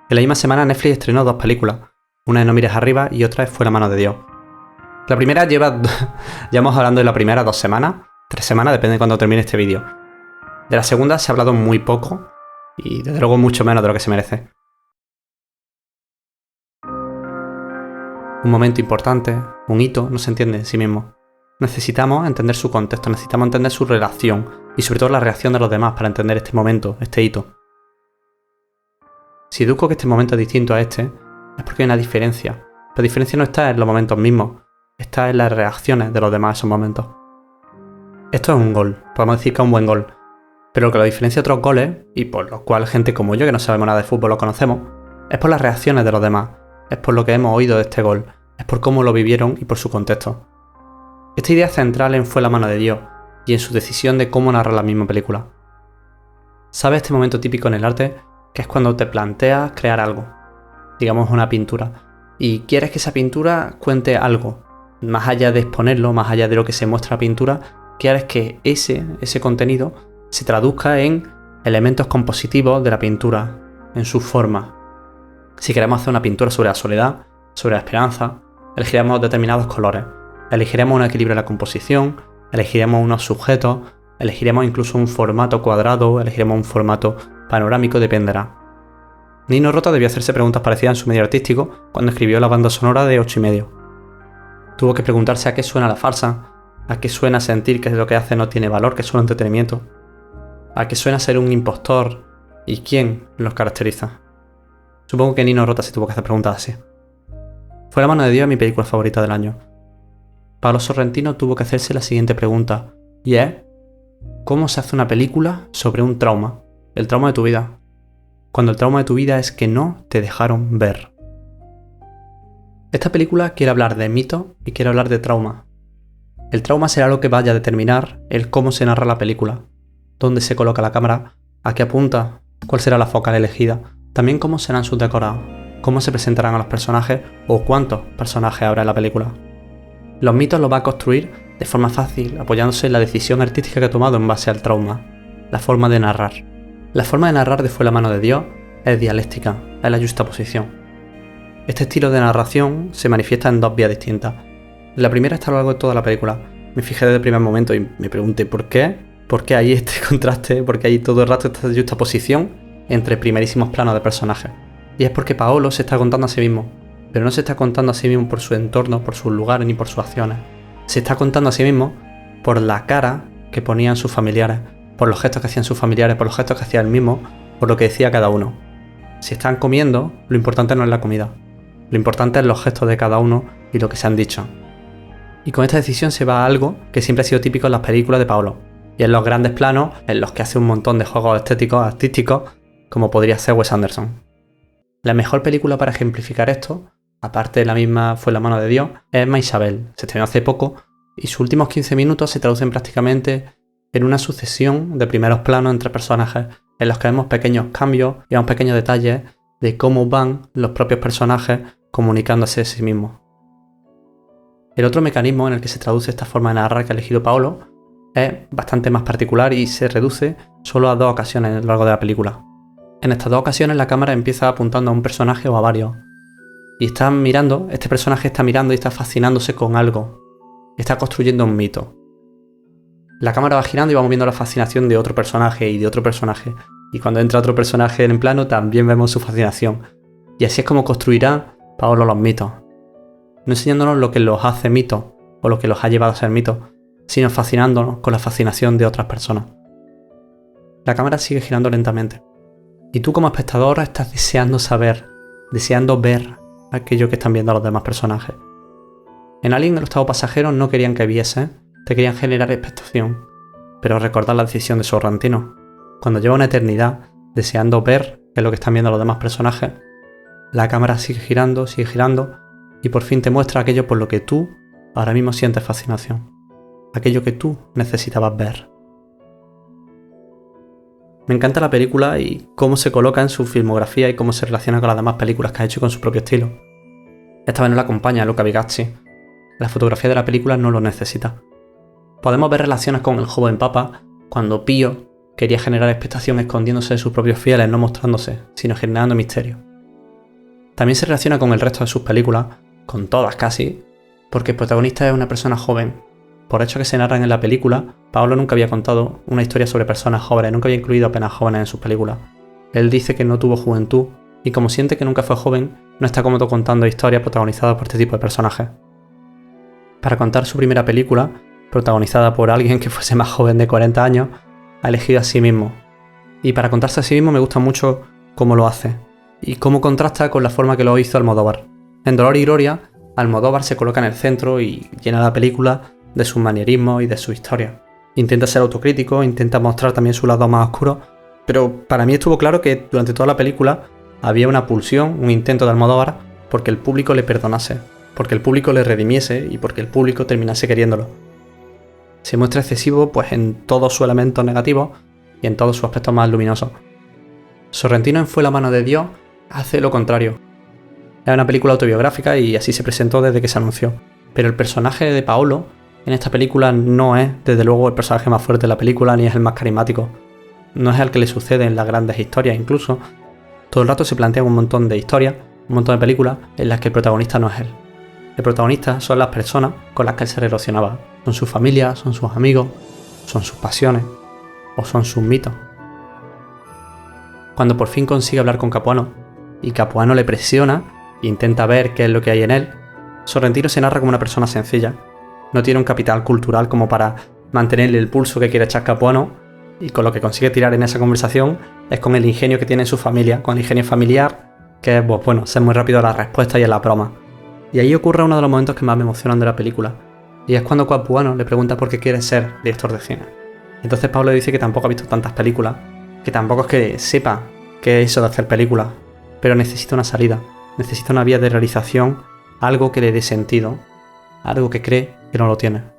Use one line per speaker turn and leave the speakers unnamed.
En la misma semana Netflix estrenó dos películas. Una es No mires arriba y otra es Fue la mano de Dios. La primera llevamos hablando de la primera 2 semanas, 3 semanas, depende de cuando termine este vídeo. De la segunda se ha hablado muy poco y desde luego mucho menos de lo que se merece. Un momento importante, un hito, no se entiende en sí mismo. Necesitamos entender su contexto, necesitamos entender su relación y sobre todo la reacción de los demás para entender este momento, este hito. Si deduzco que este momento es distinto a este, es porque hay una diferencia. La diferencia no está en los momentos mismos, está en las reacciones de los demás a esos momentos. Esto es un gol, podemos decir que es un buen gol, pero lo que lo diferencia de otros goles, y por lo cual gente como yo que no sabemos nada de fútbol lo conocemos, es por las reacciones de los demás, es por lo que hemos oído de este gol, es por cómo lo vivieron y por su contexto. Esta idea central en Fue la mano de Dios y en su decisión de cómo narrar la misma película. ¿Sabes este momento típico en el arte? Que es cuando te planteas crear algo, digamos una pintura, y quieres que esa pintura cuente algo, más allá de exponerlo, más allá de lo que se muestra la pintura, quieres que ese contenido se traduzca en elementos compositivos de la pintura, en su forma. Si queremos hacer una pintura sobre la soledad, sobre la esperanza, elegiremos determinados colores, elegiremos un equilibrio en la composición, elegiremos unos sujetos, elegiremos incluso un formato cuadrado, elegiremos un formato panorámico, dependerá. Nino Rota debió hacerse preguntas parecidas en su medio artístico cuando escribió la banda sonora de 8,5. Tuvo que preguntarse a qué suena la farsa, a qué suena sentir que lo que hace no tiene valor, que es solo entretenimiento, a qué suena ser un impostor y quién los caracteriza. Supongo que Nino Rota se tuvo que hacer preguntas así. Fue la mano de Dios es mi película favorita del año. Paolo Sorrentino tuvo que hacerse la siguiente pregunta, y es: ¿cómo se hace una película sobre un trauma? El trauma de tu vida. Cuando el trauma de tu vida es que no te dejaron ver. Esta película quiere hablar de mito y quiere hablar de trauma. El trauma será lo que vaya a determinar el cómo se narra la película, dónde se coloca la cámara, a qué apunta, cuál será la focal elegida, también cómo serán sus decorados, cómo se presentarán a los personajes o cuántos personajes habrá en la película. Los mitos los va a construir de forma fácil, apoyándose en la decisión artística que ha tomado en base al trauma, la forma de narrar. La forma de narrar de Fue la mano de Dios es dialéctica, es la justaposición. Este estilo de narración se manifiesta en dos vías distintas. La primera está a lo largo de toda la película. Me fijé desde el primer momento y me pregunté ¿por qué? ¿Por qué hay este contraste? ¿Por qué hay todo el rato esta justaposición entre primerísimos planos de personajes? Y es porque Paolo se está contando a sí mismo, pero no se está contando a sí mismo por su entorno, por sus lugares ni por sus acciones. Se está contando a sí mismo por la cara que ponían sus familiares, por los gestos que hacían sus familiares, por los gestos que hacía él mismo, por lo que decía cada uno. Si están comiendo, lo importante no es la comida, lo importante es los gestos de cada uno y lo que se han dicho. Y con esta decisión se va a algo que siempre ha sido típico en las películas de Paolo, y en los grandes planos en los que hace un montón de juegos estéticos, artísticos, como podría ser Wes Anderson. La mejor película para ejemplificar esto, aparte de la misma Fue la mano de Dios, es Ma Isabel. Se estrenó hace poco y sus últimos 15 minutos se traducen prácticamente en una sucesión de primeros planos entre personajes en los que vemos pequeños cambios y vemos pequeños detalles de cómo van los propios personajes comunicándose a sí mismos. El otro mecanismo en el que se traduce esta forma de narrar que ha elegido Paolo es bastante más particular y se reduce solo a 2 ocasiones a lo largo de la película. En estas 2 ocasiones la cámara empieza apuntando a un personaje o a varios. Y este personaje está mirando y está fascinándose con algo. Está construyendo un mito. La cámara va girando y vamos viendo la fascinación de otro personaje y de otro personaje. Y cuando entra otro personaje en plano también vemos su fascinación. Y así es como construirá Paolo los mitos. No enseñándonos lo que los hace mitos o lo que los ha llevado a ser mitos, sino fascinándonos con la fascinación de otras personas. La cámara sigue girando lentamente. Y tú como espectador estás deseando saber, deseando ver aquello que están viendo los demás personajes. En Alien el octavo pasajero no querían que viese, te querían generar expectación, pero recordar la decisión de Sorrentino. Cuando lleva una eternidad deseando ver qué es lo que están viendo los demás personajes, la cámara sigue girando y por fin te muestra aquello por lo que tú ahora mismo sientes fascinación, aquello que tú necesitabas ver. Me encanta la película y cómo se coloca en su filmografía y cómo se relaciona con las demás películas que ha hecho con su propio estilo. Esta vez no la acompaña Luca Vigazzi. La fotografía de la película no lo necesita. Podemos ver relaciones con el joven papa cuando Pío quería generar expectación escondiéndose de sus propios fieles, no mostrándose, sino generando misterio. También se relaciona con el resto de sus películas, con todas casi, porque el protagonista es una persona joven. Por hechos que se narran en la película, Paolo nunca había contado una historia sobre personas jóvenes, nunca había incluido apenas jóvenes en sus películas. Él dice que no tuvo juventud y como siente que nunca fue joven, no está cómodo contando historias protagonizadas por este tipo de personajes. Para contar su primera película, protagonizada por alguien que fuese más joven de 40 años, ha elegido a sí mismo. Y para contarse a sí mismo me gusta mucho cómo lo hace y cómo contrasta con la forma que lo hizo Almodóvar. En Dolor y Gloria, Almodóvar se coloca en el centro y llena la película de sus manierismos y de su historia. Intenta ser autocrítico, intenta mostrar también su lado más oscuro, pero para mí estuvo claro que durante toda la película había una pulsión, un intento de Almodóvar porque el público le perdonase, porque el público le redimiese y porque el público terminase queriéndolo. Se muestra excesivo pues en todos sus elementos negativos y en todos sus aspectos más luminosos. Sorrentino en Fue la mano de Dios hace lo contrario. Es una película autobiográfica y así se presentó desde que se anunció. Pero el personaje de Paolo en esta película no es, desde luego, el personaje más fuerte de la película ni es el más carismático. No es el que le sucede en las grandes historias incluso. Todo el rato se plantean un montón de historias, un montón de películas en las que el protagonista no es él. El protagonista son las personas con las que él se relacionaba. Son su familia, son sus amigos, son sus pasiones o son sus mitos. Cuando por fin consigue hablar con Capuano y Capuano le presiona e intenta ver qué es lo que hay en él, Sorrentino se narra como una persona sencilla. No tiene un capital cultural como para mantenerle el pulso que quiere echar Capuano y con lo que consigue tirar en esa conversación es con el ingenio que tiene en su familia, con el ingenio familiar, que es, pues bueno, ser muy rápido a las respuestas y en la broma. Y ahí ocurre uno de los momentos que más me emocionan de la película, y es cuando Capuano le pregunta por qué quiere ser director de cine. Entonces Pablo dice que tampoco ha visto tantas películas, que tampoco es que sepa qué es eso de hacer películas, pero necesita una salida, necesita una vía de realización, algo que le dé sentido, algo que cree que no lo tiene.